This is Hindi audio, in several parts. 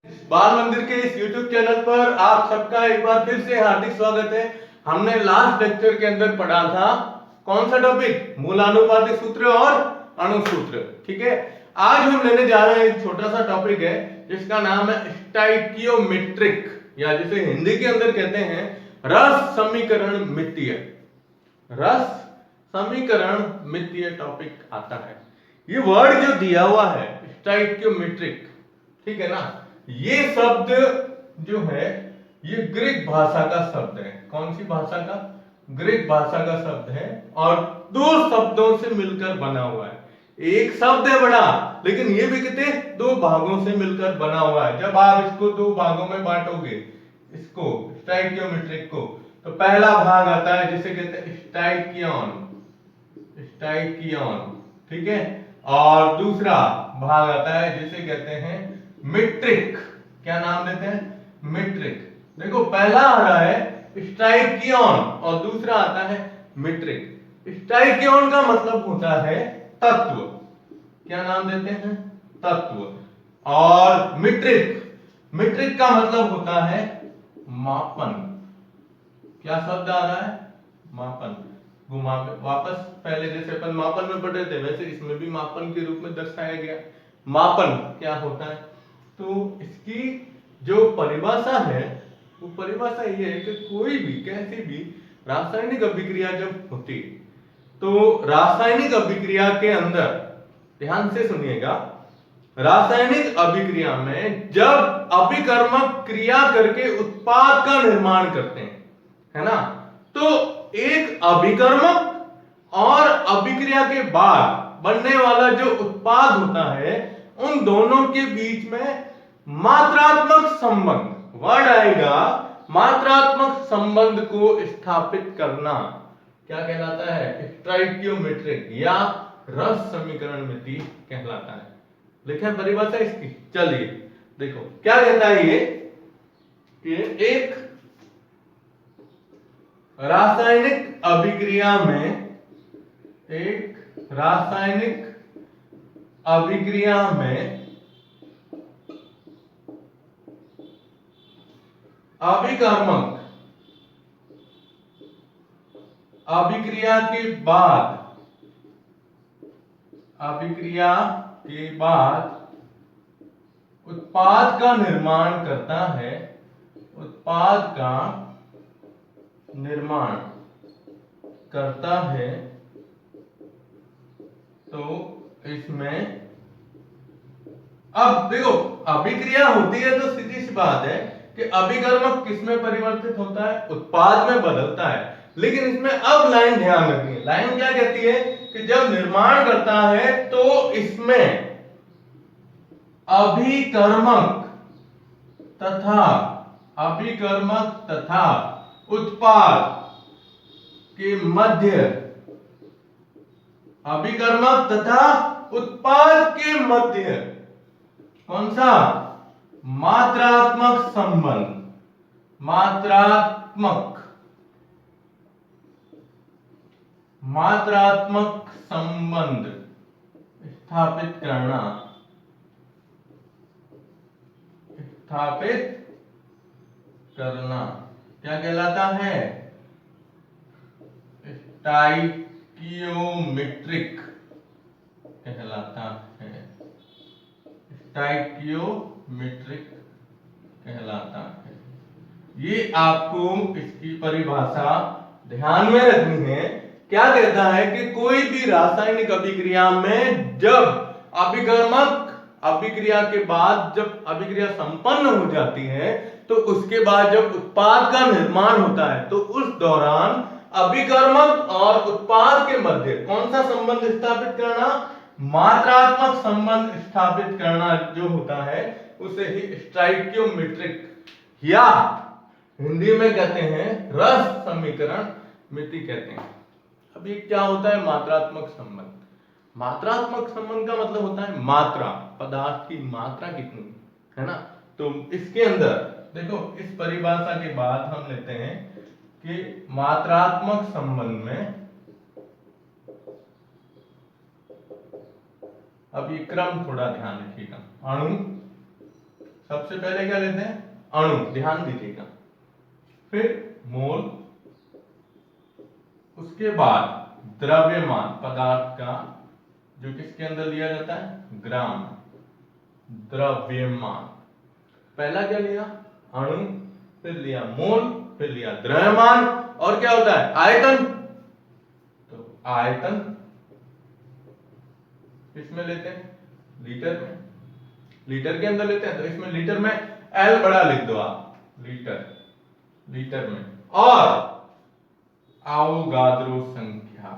बाल मंदिर के इस YouTube चैनल पर आप सबका एक बार फिर से हार्दिक स्वागत है। हमने लास्ट लेक्चर के अंदर पढ़ा था कौन सा टॉपिक, मूलानुपातिक सूत्र और अणुसूत्र। ठीक है, आज हम लेने जा रहे हैं एक छोटा सा टॉपिक है जिसका नाम है स्टाइकियोमेट्रिक, या जिसे हिंदी के अंदर कहते हैं रस समीकरण मितीय। रस समीकरण मितीय टॉपिक आता है। ये वर्ड जो दिया हुआ है स्टाइकियोमेट्रिक, ठीक है ना, ये शब्द जो है ये ग्रीक भाषा का शब्द है। कौन सी भाषा का? ग्रीक भाषा का शब्द है और दो शब्दों से मिलकर बना हुआ है। एक शब्द है बड़ा, लेकिन ये भी कितने दो भागों से मिलकर बना हुआ है। जब आप इसको दो भागों में बांटोगे, इसको स्टाइकियोमेट्रिक को, तो पहला भाग आता है जिसे कहते हैं स्टाइकियन, स्टाइकियन, ठीक है, और दूसरा भाग आता है जिसे कहते हैं मीट्रिक। क्या नाम देते हैं? मीट्रिक। देखो, पहला आ रहा है स्टाइकियन और दूसरा आता है मीट्रिक। स्टाइकियन का मतलब होता है तत्व। क्या नाम देते हैं? तत्व। और मीट्रिक, मीट्रिक का मतलब होता है मापन। क्या शब्द आ रहा है? मापन। घुमा वापस पहले जैसे अपन मापन में पढ़ रहे थे वैसे इसमें भी मापन के रूप में दर्शाया गया। मापन क्या होता है? तो इसकी जो परिभाषा है वो परिभाषा ये है कि कोई भी कैसी भी रासायनिक अभिक्रिया जब होती तो रासायनिक अभिक्रिया के अंदर, ध्यान से सुनिएगा, रासायनिक अभिक्रिया में जब अभिकर्मक क्रिया करके उत्पाद का निर्माण करते हैं, है ना, तो एक अभिकर्मक और अभिक्रिया के बाद बनने वाला जो उत्पाद होता है उन दोनों के बीच में मात्रात्मक संबंध, वर्ड आएगा मात्रात्मक संबंध को स्थापित करना, क्या कहलाता है? स्टाइकियोमेट्रिक या रस समीकरण मिति कहलाता है। लिखा है परिभाषा इसकी। चलिए देखो क्या कहता है ये कि एक रासायनिक अभिक्रिया में, एक रासायनिक अभिक्रिया में अभिकर्मक अभिक्रिया के बाद, अभिक्रिया के बाद उत्पाद का निर्माण करता है, उत्पाद का निर्माण करता है, तो इसमें अब देखो अभिक्रिया होती है तो सीधी सी बात है कि अभिकर्मक किसमें परिवर्तित होता है? उत्पाद में बदलता है। लेकिन इसमें अब लाइन ध्यान रखनी है। लाइन क्या कहती है कि जब निर्माण करता है तो इसमें अभिकर्मक तथा उत्पाद के मध्य, अभिकर्मक तथा उत्पाद के मध्य कौन सा? मात्रात्मक संबंध, मात्रात्मक संबंध स्थापित करना, क्या कहलाता है? स्टाइकियोमेट्रिक कहलाता है। स्टाइकियोमेट्रिक कहलाता है। ये आपको इसकी परिभाषा ध्यान में रखनी है। क्या कहता है कि कोई भी रासायनिक अभिक्रिया में जब अभिकर्मक अभिक्रिया के बाद जब अभिक्रिया संपन्न हो जाती है तो उसके बाद जब उत्पाद का निर्माण होता है तो उस दौरान अभिकर्मक और उत्पाद के मध्य कौन सा संबंध स्थापित करना? मात्रात्मक संबंध स्थापित करना जो होता है उसे ही स्टाइकियोमेट्रिक या हिंदी में कहते हैं रस समीकरण मिति कहते हैं। अब ये क्या होता है? मात्रात्मक संबंध। मात्रात्मक संबंध का मतलब होता है मात्रा, पदार्थ की मात्रा कितनी है ना। तो इसके अंदर देखो इस परिभाषा के बाद हम लेते हैं कि मात्रात्मक संबंध में, अब ये क्रम थोड़ा ध्यान रखिएगा, अणु सबसे पहले क्या लेते हैं? अणु, ध्यान दीजिएगा, फिर मोल, उसके बाद द्रव्यमान पदार्थ का, जो किसके अंदर लिया जाता है? ग्राम। द्रव्यमान, पहला क्या लिया? अणु, फिर लिया मोल, फिर लिया द्रव्यमान, और क्या होता है? आयतन। तो आयतन किसमें लेते हैं? लीटर में। लीटर के अंदर लेते हैं, तो इसमें लीटर में एल बड़ा लिख दो आप, लीटर, लीटर में। और आवोगाद्रो संख्या,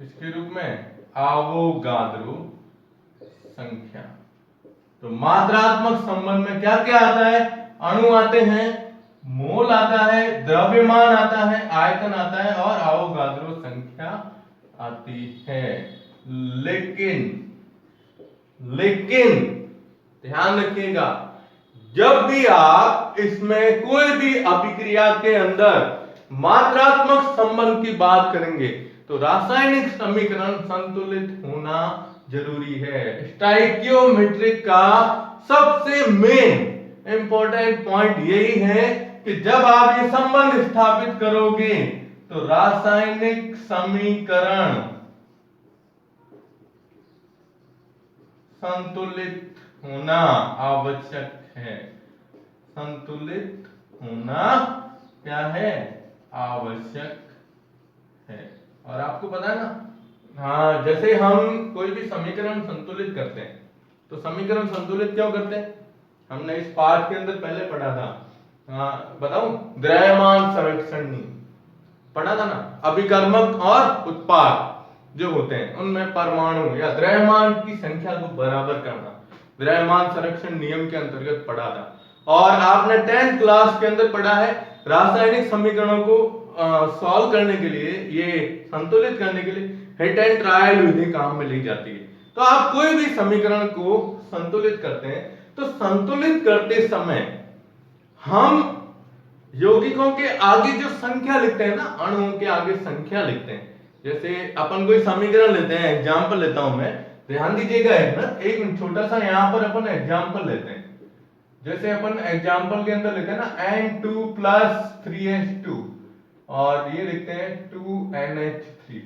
इसके रूप में आवोगाद्रो संख्या। तो मात्रात्मक संबंध में क्या क्या आता है? अणु आते हैं, मोल आता है, द्रव्यमान आता है, आयतन आता है, और आवोगाद्रो संख्या आती है। लेकिन ध्यान रखिएगा, जब भी आप इसमें कोई भी अभिक्रिया के अंदर मात्रात्मक संबंध की बात करेंगे तो रासायनिक समीकरण संतुलित होना जरूरी है। स्टाइकियोमेट्रिक का सबसे मेन इंपॉर्टेंट पॉइंट यही है कि जब आप ये संबंध स्थापित करोगे तो रासायनिक समीकरण संतुलित होना आवश्यक है। संतुलित होना क्या है? आवश्यक है। और आपको पता है ना, हाँ, जैसे हम कोई भी समीकरण संतुलित करते हैं तो समीकरण संतुलित क्यों करते हैं? हमने इस पाठ के अंदर पहले पढ़ा था, हाँ बताऊं, द्रव्यमान संरक्षण नियम पढ़ा था ना। अभिकर्मक और उत्पाद जो होते हैं उनमें परमाणु या द्रव्यमान की संख्या को बराबर करना, द्रव्यमान संरक्षण नियम के अंतर्गत पढ़ा था। और आपने 10th क्लास के अंदर पढ़ा है रासायनिक समीकरणों को सॉल्व करने के लिए, ये संतुलित करने के लिए हिट एंड ट्रायल विधि काम में ली जाती है। तो आप कोई भी समीकरण को संतुलित करते हैं तो संतुलित करते समय हम यौगिकों के आगे जो संख्या लिखते हैं ना, अणुओं के आगे संख्या लिखते हैं। जैसे अपन कोई समीकरण लेते हैं, एग्जाम्पल लेता हूं मैं, ध्यान दीजिएगा, एक छोटा सा यहां पर अपन एग्जाम्पल लेते हैं। जैसे अपन एग्जाम्पल के अंदर लेते हैं ना N2 प्लस 3H2 और ये लिखते हैं 2NH3,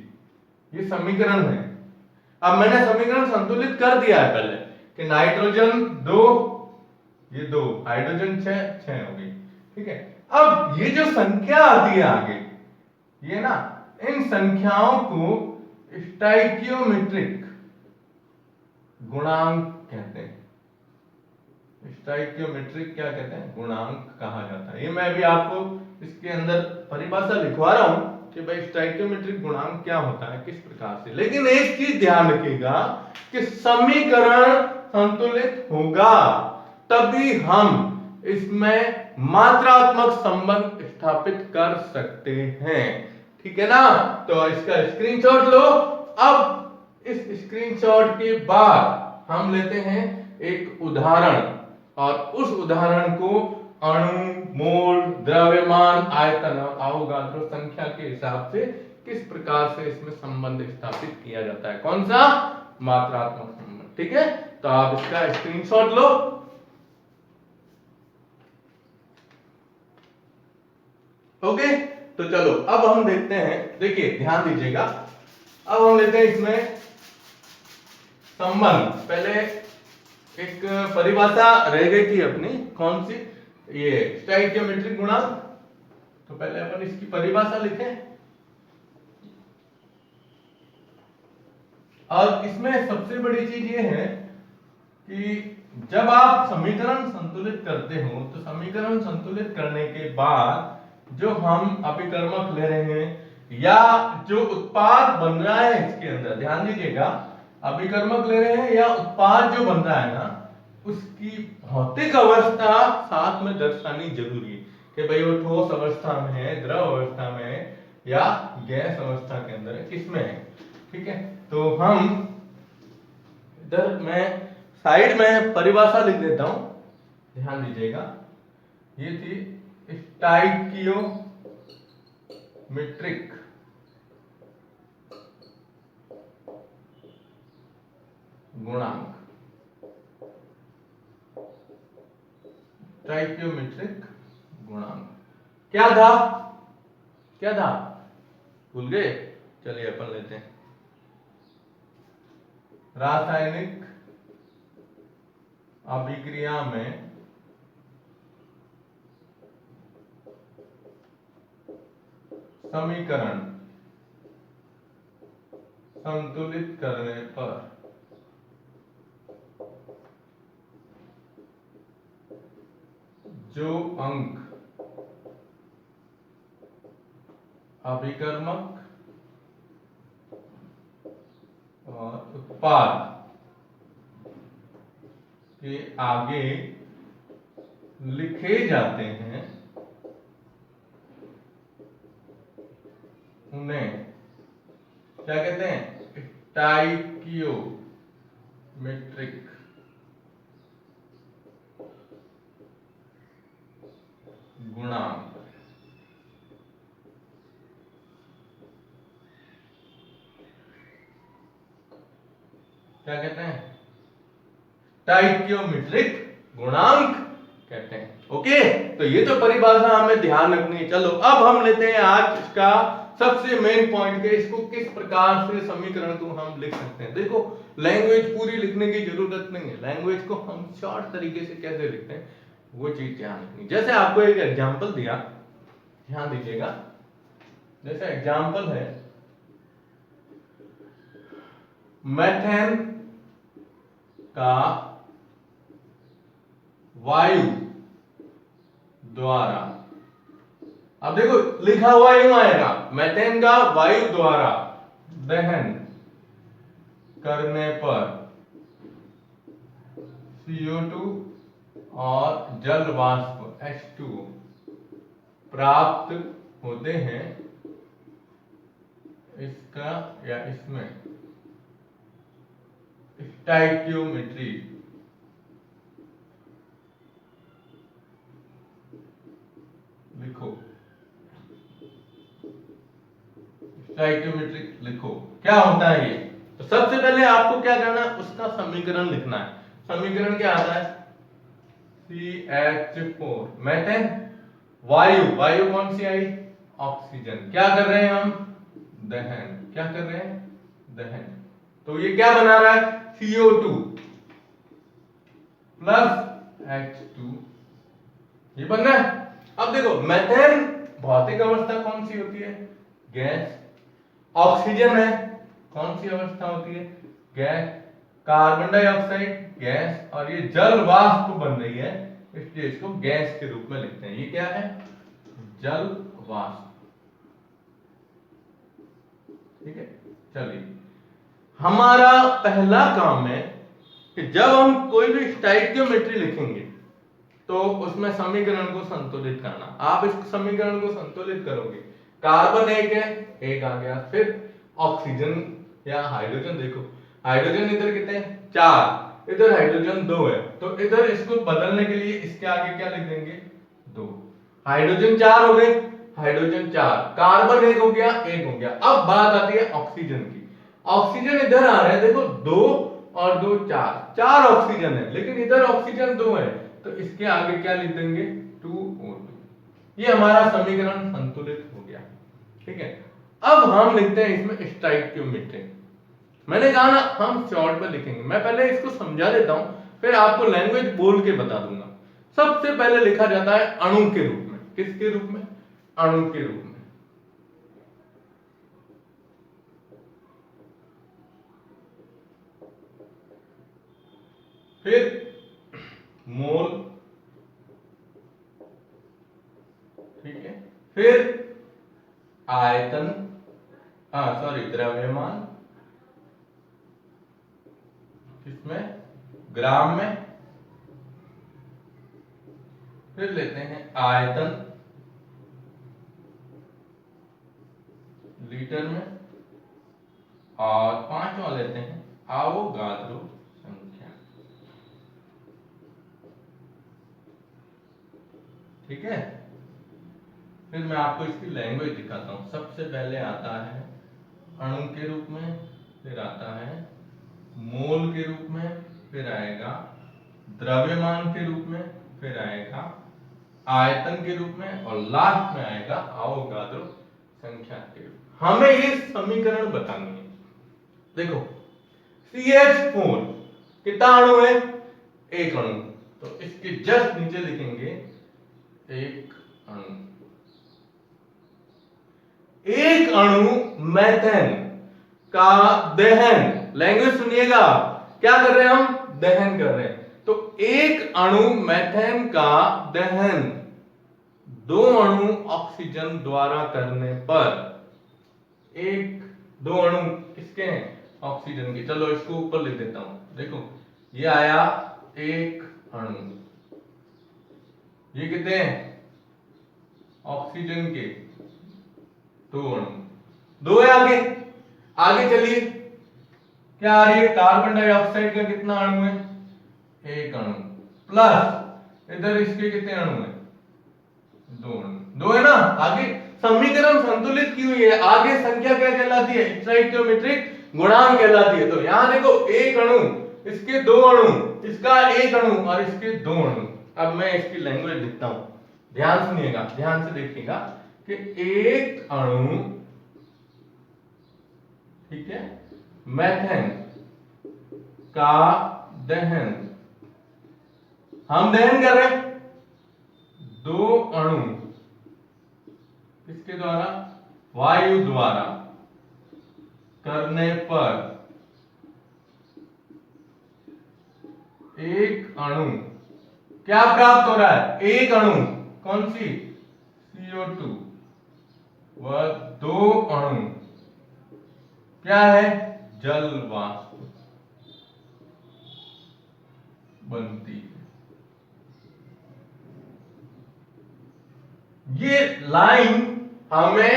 ये समीकरण है। अब मैंने समीकरण संतुलित कर दिया है पहले कि नाइट्रोजन 2, ये 2, हाइड्रोजन 6 हो गई, ठीक है। अब ये जो संख्या आती है आगे, ये ना, इन संख्याओं को स्टाइकियोमेट्रिक गुणांक कहते हैं। स्टाइकियोमेट्रिक क्या कहते हैं? गुणांक कहा जाता है। ये मैं भी आपको इसके अंदर परिभाषा लिखवा रहा हूं कि भाई स्टाइकियोमेट्रिक गुणांक क्या होता है, किस प्रकार से। लेकिन एक चीज ध्यान रखिएगा कि समीकरण संतुलित होगा तभी हम इसमें मात्रात्मक संबंध स्थापित कर सकते हैं, ठीक है ना। तो इसका स्क्रीनशॉट लो। अब इस स्क्रीनशॉट के बाद हम लेते हैं एक उदाहरण और उस उदाहरण को अणु, मोल, द्रव्यमान, आयतन और अवोगाद्रो संख्या के हिसाब से किस प्रकार से इसमें संबंध स्थापित किया जाता है। कौन सा? मात्रात्मक संबंध, ठीक है। तो आप इसका स्क्रीनशॉट लो। ओके, तो चलो अब हम देखते हैं, देखिए ध्यान दीजिएगा, अब हम लेते हैं इसमें संबंध। पहले एक परिभाषा रह गई थी अपनी, कौन सी? ये स्टाइकियोमेट्रिक गुणांक। तो पहले अपन इसकी परिभाषा लिखें। और इसमें सबसे बड़ी चीज ये है कि जब आप समीकरण संतुलित करते हो तो समीकरण संतुलित करने के बाद जो हम अभिकर्मक ले रहे हैं या जो उत्पाद बन रहा है इसके अंदर, ध्यान दीजिएगा, अभिकर्मक ले रहे हैं या उत्पाद जो बन रहा है ना, उसकी भौतिक अवस्था साथ में दर्शानी जरूरी है कि भाई वो ठोस अवस्था में है, द्रव अवस्था में है या गैस अवस्था के अंदर है, किसमें है, ठीक है। तो हम इधर मैं साइड में परिभाषा लिख देता हूं, ध्यान दीजिएगा। ये थी स्टाइकियोमेट्रिक गुणांक। स्टोइकियोमेट्रिक गुणांक। क्या था, क्या था, भूल गए? चलिए अपन लेते हैं रासायनिक अभिक्रिया में समीकरण संतुलित करने पर जो अंक अभिकर्मक और उत्पाद के आगे लिखे जाते हैं उन्हें क्या कहते हैं, स्टोइकियोमेट्रिक गुणांक। क्या कहते हैं, स्टोइकियोमेट्रिक गुणांक कहते हैं। ओके, तो ये तो परिभाषा हमें ध्यान रखनी है। चलो अब हम लेते हैं आज इसका सबसे मेन पॉइंट के, इसको किस प्रकार से समीकरण को हम लिख सकते हैं। देखो लैंग्वेज पूरी लिखने की जरूरत नहीं है, लैंग्वेज को हम शॉर्ट तरीके से कैसे लिखते हैं वो चीज ध्यान रखनी। जैसे आपको एक एग्जांपल दिया, ध्यान दीजिएगा। जैसे एग्जांपल है मेथेन का वायु द्वारा, अब देखो लिखा हुआ यूं आएगा, मेथेन का वायु द्वारा दहन करने पर CO2 और जल वाष्प H2O प्राप्त होते हैं। इसका या इसमें स्टोइकियोमेट्री लिखो, स्टोइकियोमेट्री लिखो। क्या होता है ये? तो सबसे पहले आपको क्या करना है, उसका समीकरण लिखना है। समीकरण क्या आता है, CH4 मेथेन, वायु, वायु कौन सी आई, ऑक्सीजन। क्या कर रहे हैं हम, दहन। क्या कर रहे हैं, दहन। तो ये क्या बना रहा है, CO2 प्लस H2, ये बन रहा है। अब देखो मेथेन भौतिक अवस्था कौन सी होती है, गैस। ऑक्सीजन है, कौन सी अवस्था होती है, गैस। कार्बन डाइऑक्साइड गैस, और ये जल वाष्प बन रही है, इसलिए इसको गैस के रूप में लिखते हैं। ये क्या है, जल वाष्प। ठीक है, चलिए हमारा पहला काम है कि जब हम कोई भी स्टोइकियोमेट्री लिखेंगे तो उसमें समीकरण को संतुलित करना। आप इस समीकरण को संतुलित करोगे, कार्बन एक है, एक आ गया, फिर ऑक्सीजन या हाइड्रोजन, देखो हाइड्रोजन इधर कितने हैं, 4, इधर हाइड्रोजन 2 है, तो इधर इसको बदलने के लिए इसके आगे क्या लिख देंगे, 2। हाइड्रोजन 4 हो गए, हाइड्रोजन 4, कार्बन एक हो गया, एक हो गया। अब बात आती है ऑक्सीजन की। ऑक्सीजन इधर आ रहे हैं, देखो 2 और 2 4, 4 ऑक्सीजन है, लेकिन इधर ऑक्सीजन 2 है, तो इसके आगे क्या लिख देंगे, 2O2। ये हमारा समीकरण संतुलित हो गया। ठीक है, अब हम लिखते हैं इसमें स्टोइकियोमेट्री। मैंने कहा ना हम शॉर्ट में लिखेंगे, मैं पहले इसको समझा देता हूं, फिर आपको लैंग्वेज बोल के बता दूंगा। सबसे पहले लिखा जाता है अणु के रूप में। किसके रूप में, अणु के रूप में। फिर मोल, ठीक है, फिर आयतन, द्रव्यमान, किसमें, ग्राम में। फिर लेते हैं आयतन लीटर में, और 5वां लेते हैं अवोगाद्रो संख्या। ठीक है, फिर मैं आपको इसकी लैंग्वेज दिखाता हूं। सबसे पहले आता है अणु के रूप में, फिर आता है मोल के रूप में, फिर आएगा द्रव्यमान के रूप में, फिर आएगा आयतन के रूप में और लास्ट में आएगा अवोगाद्रो संख्या के रूप में। हमें ये समीकरण बतानी है। देखो CH4 कितना अणु है? एक अणु, तो इसके जस्ट नीचे लिखेंगे एक अणु। एक अणु मेथेन का दहन, लैंग्वेज सुनिएगा, क्या कर रहे हैं हम? दहन कर रहे हैं। तो एक अणु मेथेन का दहन दो अणु ऑक्सीजन द्वारा करने पर, एक दो अणु किसके हैं? ऑक्सीजन के। चलो इसको ऊपर लिख देता हूं। देखो ये आया एक अणु, ये कितने हैं? ऑक्सीजन के दो अणु, दो है। आगे आगे चलिए, क्या आ रही है? कार्बन डाइऑक्साइड का कितना अणु है? एक अणु, प्लस इधर इसके कितने अणु है? दो अणु, दो है ना। आगे समीकरण संतुलित की हुई है, आगे संख्या क्या कहलाती है? स्टोइकियोमेट्रिक गुणांक कहलाती है। तो यहां देखो एक अणु, इसके दो अणु, इसका एक अणु और इसके दो अणु। अब मैं इसकी लैंग्वेज लिखता हूं, ध्यान सुनिएगा, ध्यान से देखिएगा कि एक अणु, ठीक है, मेथेन का दहन, हम दहन कर रहे हैं दो अणु, किसके द्वारा? वायु द्वारा करने पर एक अणु क्या प्राप्त हो रहा है? एक अणु, कौन सी? CO2, व दो अणु क्या है? जल वाष्प बनती है। ये लाइन हमें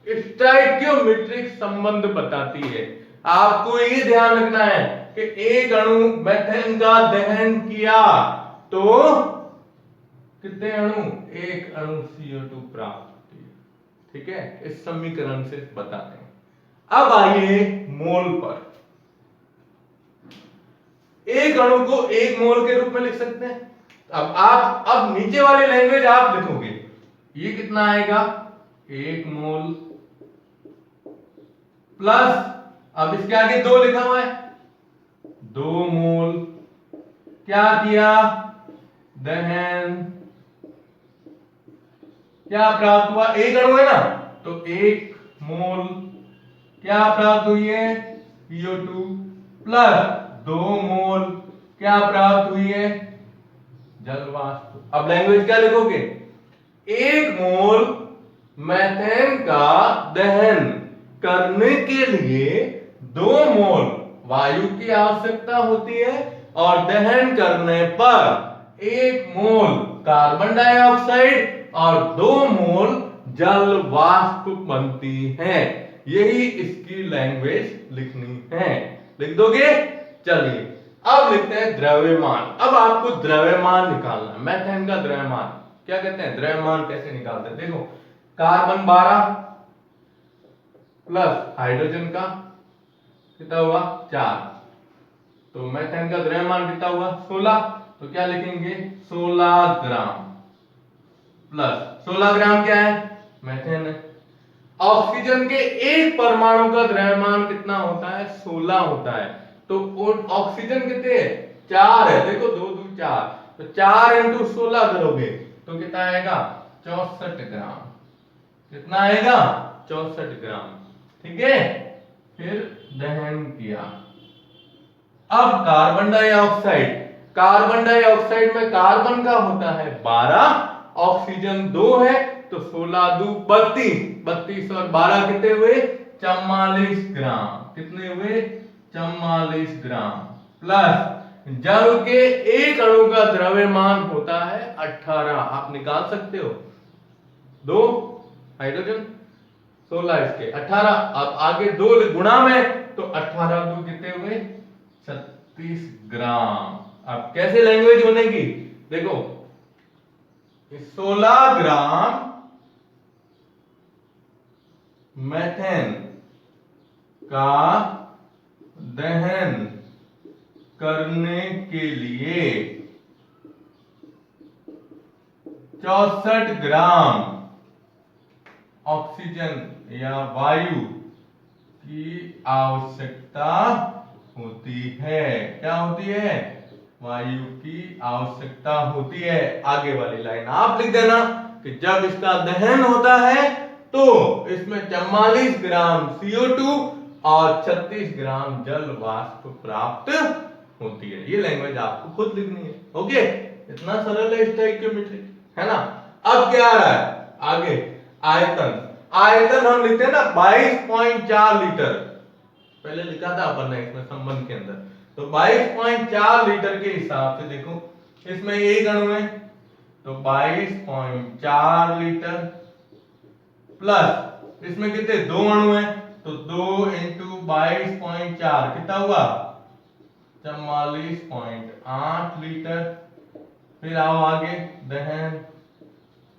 स्टोइकियोमेट्रिक संबंध बताती है। आपको ये ध्यान रखना है कि एक अणु मेथेन का दहन किया तो कितने अणु? एक अणु CO2 प्राप्त होती है। ठीक है, इस समीकरण से बताते हैं। अब आइए मोल पर। एक अणु को एक मोल के रूप में लिख सकते हैं। अब नीचे वाली लैंग्वेज आप लिखोगे, ये कितना आएगा? एक मोल प्लस, अब इसके आगे दो लिखा हुआ है, दो मोल। क्या किया? दहन, क्या प्राप्त हुआ? एक अणु है ना, तो एक मोल क्या प्राप्त हुई है? CO2 प्लस दो मोल क्या प्राप्त हुई है? जल वाष्प। अब लैंग्वेज क्या लिखोगे? एक मोल मेथेन का दहन करने के लिए दो मोल वायु की आवश्यकता होती है और दहन करने पर एक मोल कार्बन डाइऑक्साइड और दो मोल जल वाष्प बनती है। यही इसकी लैंग्वेज लिखनी है। लिख दोगे? चलिए अब लिखते हैं द्रव्यमान। अब आपको द्रव्यमान निकालना है, मेथेन का द्रव्यमान। क्या कहते हैं? द्रव्यमान कैसे निकालते हैं? देखो कार्बन 12 प्लस हाइड्रोजन का कितना हुआ? 4, तो मेथेन का द्रव्यमान कितना हुआ? 16। तो क्या लिखेंगे? 16 ग्राम प्लस 16 ग्राम क्या है? मेथेन है। ऑक्सीजन के एक परमाणु का द्रव्यमान कितना होता है? 16 होता है। तो ऑक्सीजन कितने? 4 है। देखो 2 2 4, तो 4 इंटू 16 करोगे तो कितना आएगा? 64 ग्राम। कितना आएगा? 64 ग्राम। ठीक है, फिर दहन किया। अब कार्बन डाइऑक्साइड, कार्बन डाइऑक्साइड में कार्बन का होता है 12, ऑक्सीजन 2 है, तो 16 दू 32, 32 और 12 कितने हुए? 44 ग्राम। कितने हुए? 44 ग्राम। प्लस जल के एक अणु का द्रव्यमान होता है 18। आप निकाल सकते हो, 2 हाइड्रोजन 16 इसके 18, अब आगे 2 गुणा में, तो 18 दो कितने हुए? 36 ग्राम। अब कैसे लैंग्वेज बनेगी? देखो 16 ग्राम मेथेन का दहन करने के लिए 64 ग्राम ऑक्सीजन या वायु की आवश्यकता होती है। क्या होती है? वायु की आवश्यकता होती है। आगे वाली लाइन आप लिख देना कि जब इसका दहन होता है तो इसमें 44 ग्राम CO2 और 36 ग्राम जल वाष्प प्राप्त होती है। ये लैंग्वेज आपको खुद लिखनी है। ओके, इतना सरल है स्टोइकियोमेट्री, है ना। अब क्या आ रहा है आगे? आयतन। आयतन हम लिखते हैं ना 22.4 लीटर, पहले लिखा था अपन ने इसमें संबंध के अंदर। तो 22.4 लीटर के हिसाब से देखो, इसमें एक अणु है तो 22.4 लीटर प्लस इसमें कितने दो अणु है तो 2 इंटू 22.4 कितना हुआ? 44.8 लीटर। फिर आओ आगे, दहन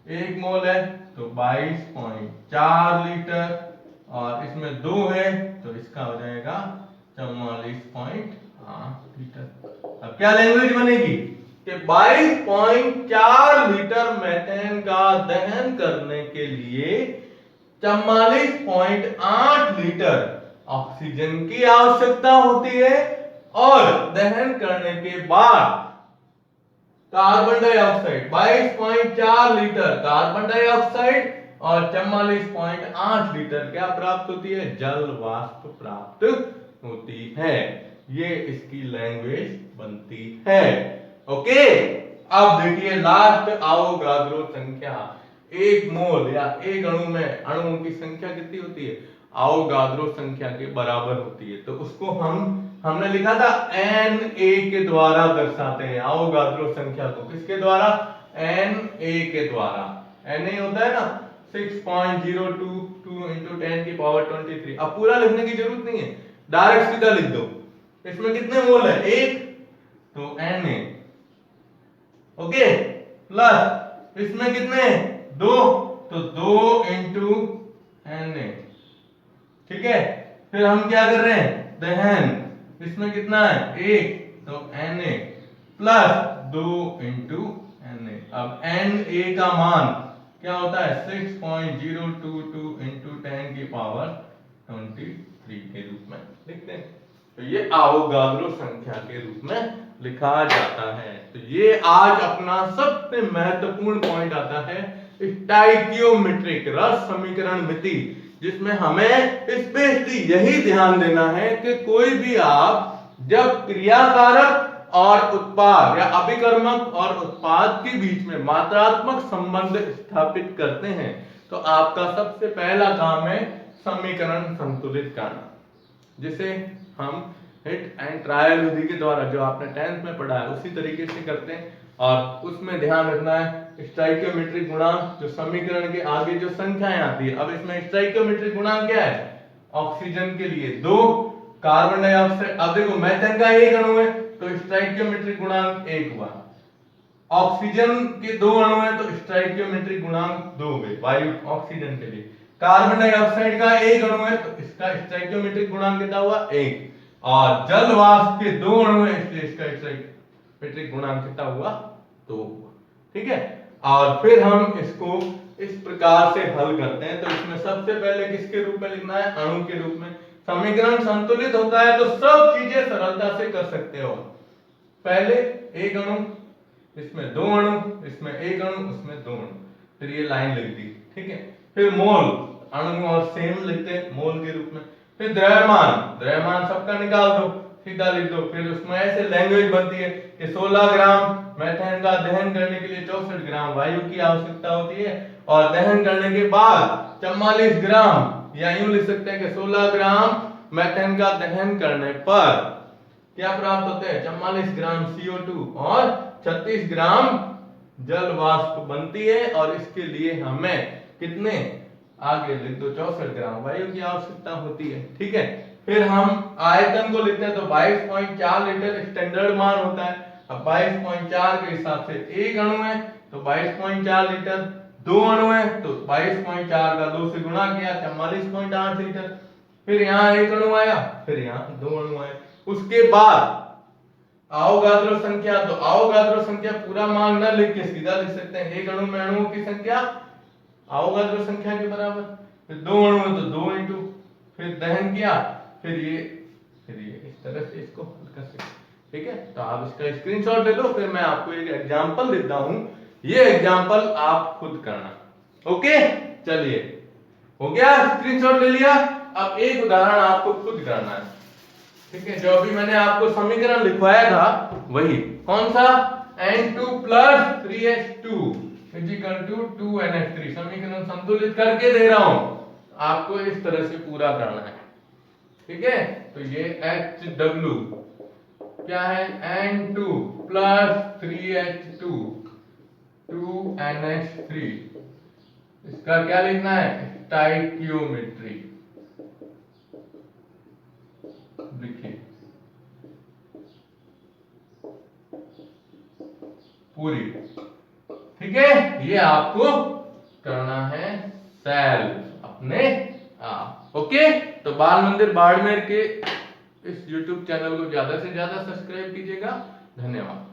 1 मोल है तो 22.4 लीटर और इसमें 2 है तो इसका हो जाएगा 44.8 लीटर। अब क्या लैंग्वेज बनेगी कि 22.4 लीटर मेथेन का दहन करने के लिए 44.8 लीटर ऑक्सीजन की आवश्यकता होती है और दहन करने के बाद carbon dioxide 22.4 litre carbon dioxide और 44.8 लीटर क्या प्राप्त होती है? जल वाष्प प्राप्त होती है। ये इसकी लैंग्वेज बनती है। ओके, अब देखिए लास्ट आवोगाद्रो संख्या। एक मोल या एक अणु में अणुओं की संख्या कितनी होती है? आवोगाद्रो संख्या के बराबर होती है। तो उसको हमने लिखा था Na के द्वारा दर्शाते हैं आवोगाद्रो संख्या को। किसके द्वारा? Na के द्वारा। Na होता है ना 6.022 into 10 की पावर 23। अब पूरा लिखने की जरूरत नहीं है, डायरेक्ट सीधा लिख दो। इसमें कितने मोल है? एक, तो Na। ओके, प्लस इसमें कितने? दो, तो 2 इंटू Na। ठीक है, फिर हम क्या कर रहे हैं? दहन। इसमें कितना है? एक, तो Na प्लस 2 इंटू Na। अब Na का मान क्या होता है? 6.022 इंटू 10 की पावर 23 के रूप में लिखते हैं। तो ये आवोगाद्रो संख्या के रूप में लिखा जाता है। तो ये आज अपना सबसे महत्वपूर्ण पॉइंट आता है स्टोइकियोमेट्रिक रस समीकरण मिति, जिसमें हमें स्पेशली यही ध्यान देना है कि कोई भी आप जब क्रियाकारक और उत्पाद या अभिकर्मक और उत्पाद के बीच में मात्रात्मक संबंध स्थापित करते हैं तो आपका सबसे पहला काम है समीकरण संतुलित करना, जिसे हम हिट एंड ट्रायल विधि के द्वारा जो आपने 10th में पढ़ा है उसी तरीके से करते हैं। और उसमें ध्यान रखना है स्टोइकियोमेट्रिक गुणांक, जो समीकरण के आगे जो संख्याएं आती है। अब इसमें स्टोइकियोमेट्रिक गुणांक क्या है? ऑक्सीजन के लिए 2, कार्बन डाइऑक्साइड, अब देखो मेथेन का एक अणु है तो स्टोइकियोमेट्रिक गुणांक 1 हुआ। ऑक्सीजन के 2 अणु है तो स्टोइकियोमेट्रिक गुणांक 2 हुए वायु ऑक्सीजन के लिए। कार्बन डाइऑक्साइड का एक अणु है तो इसका स्टोइकियोमेट्रिक गुणांक कितना हुआ? 1। और जल वाष्प के 2 अणु है इसलिए इसका स्टोइकियोमेट्रिक गुणांक कितना हुआ? 2 हुआ। ठीक है, और फिर हम इसको इस प्रकार से हल करते हैं। तो इसमें सबसे पहले किसके रूप में लिखना है? अणु के रूप में। समीकरण संतुलित होता है तो सब चीजें सरलता से कर सकते हो। पहले एक अणु, इसमें 2 अणु, इसमें एक अणु, इसमें 2 अणु, फिर ये लाइन लिख दी। ठीक है, फिर मोल, अणु और सेम लिखते हैं मोल के रूप में। फिर द्रव्यमान, द्रव्यमान सबका निकाल दो, सीधा लिख दो। फिर उसमें ऐसे लैंग्वेज बनती है कि 16 ग्राम मेथेन का दहन करने के लिए 64 ग्राम वायु की आवश्यकता होती है और दहन करने के बाद 44 ग्राम, या यूं लिख सकते हैं कि 16 ग्राम मेथेन का दहन करने पर क्या प्राप्त होते हैं? 44 ग्राम CO2 और 36 ग्राम जल वाष्प बनती है। और इसके लिए हमें कितने, आगे लिख दो 64 ग्राम वायु की आवश्यकता होती है। ठीक है, फिर हम आयतन को लिखते हैं तो 22.4 लीटर स्टैंडर्ड मान होता है। अब 22.4 के हिसाब से एक अणु है तो 22.4 लीटर, 2 अणु है तो 22.4 का 2 से गुणा किया 44.8 लीटर। फिर यहाँ एक अणु आया, फिर यहाँ 2 अणु आए। उसके बाद अवोगाद्रो संख्या, तो अवोगाद्रो संख्या पूरा मान न लिख के सीधा लिख सकते हैं एक अणु में अणुओं की संख्या अवोगाद्रो संख्या के बराबर। फिर दो अणु है तो 2 इंटू, फिर दहन किया, फिर ये इस तरह से इसको हल कर सकते हैं। ठीक है, तो आप इसका स्क्रीनशॉट ले लो, फिर मैं आपको एक एग्जांपल देता हूं, ये एग्जांपल आप खुद करना। ओके, चलिए हो गया, स्क्रीनशॉट ले लिया। अब एक उदाहरण आपको खुद करना है। ठीक है, जो अभी मैंने आपको समीकरण लिखवाया था वही, कौन सा, N2 plus 3H2 equal to 2NH3, समीकरण संतुलित करके दे रहा हूं, आपको इस तरह से पूरा करना है। ठीक है, तो ये HW क्या है, N2 प्लस 3H2 2NH3, इसका क्या लिखना है, स्टाइकियोमेट्री लिखिए पूरी। ठीक है, ये आपको करना है सेल्फ अपने आप। ओके, तो बाल मंदिर बाड़मेर के इस YouTube चैनल को ज्यादा से ज्यादा सब्सक्राइब कीजिएगा। धन्यवाद।